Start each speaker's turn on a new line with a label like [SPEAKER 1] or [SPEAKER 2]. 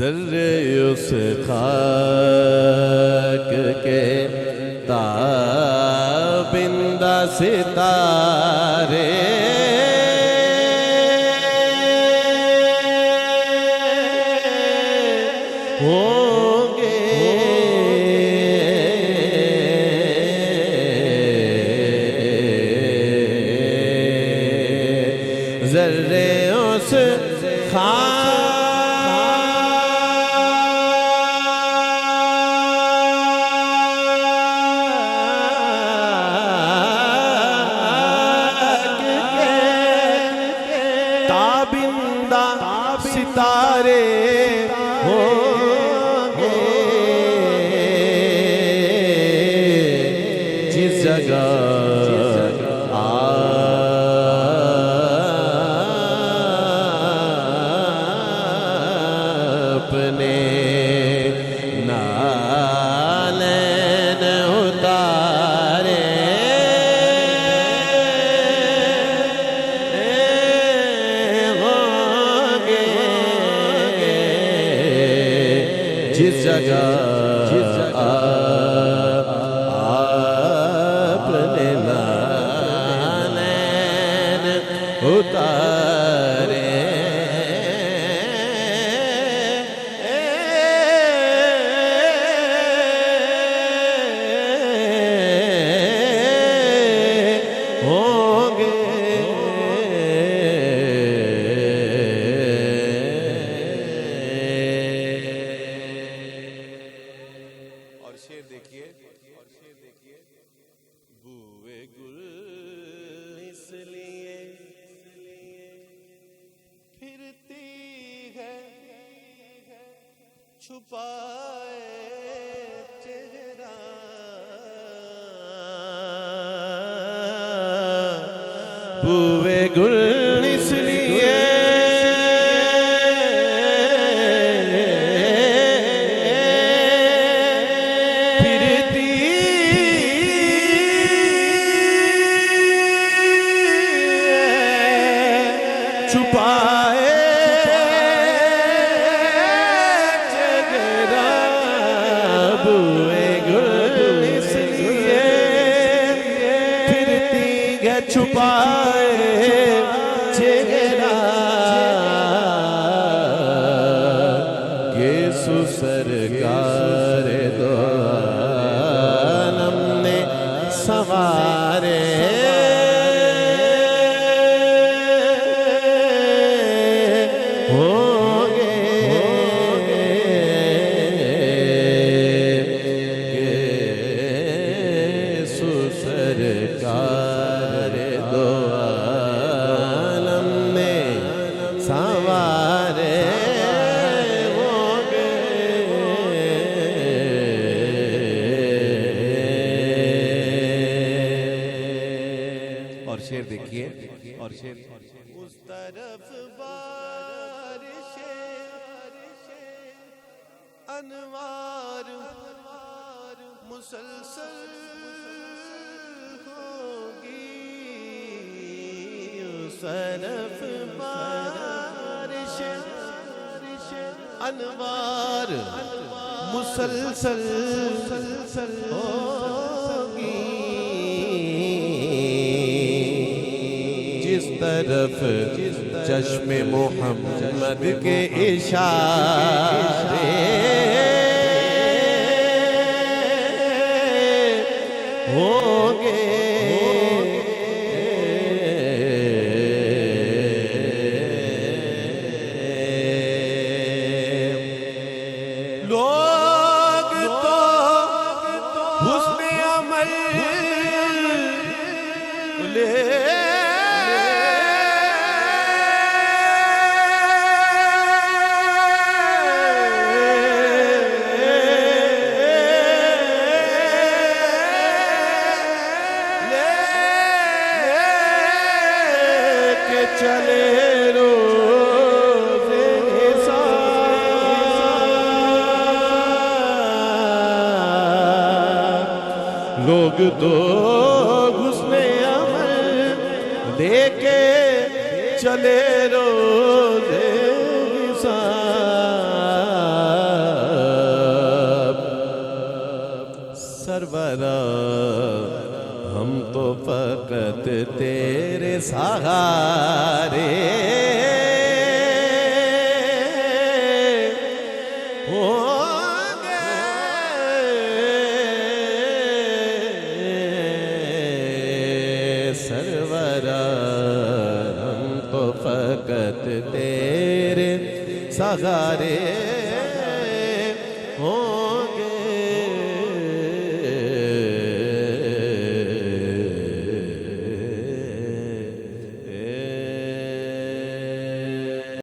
[SPEAKER 1] जर्रे उस खाक के ताबिंदा सितारे होंगे। जर्रे उस ताबिंदा सितारे होंगे। जिस जगह आपने नालैन उतारे जिस जगह आपने नालैन उतारे होंगे। और शेर देखिए, बूए गुल इसलिए फिरती है छुपाए चेहरा। बूए गुल इसलिए छुपाए चेहरा। बूए गुल इसलिए फिरती है छुपाए चेहरा। यीशु सरकार दो आलम ने सवारे होंगे। यीशु सरकार दो आलम ने सवारे होंगे। और शेर देखिए, और शेर उस तरफ बारिशे अनवार मुसलसल होगी। उस तरफ बारिशे अनवार मुसलसल होगी। जिस तरफ चश्मे मोहम्मद के इशारे होंगे। लोग तो हुस्न अमल ले चले रोज़े हिसाब। लोग तो हुस्ने अमल लेके चले रोज़े हिसाब। सरवरा हम तो फकत तेरे सहारे होंगे सरवरा हम तो फकत तेरे सहारे हो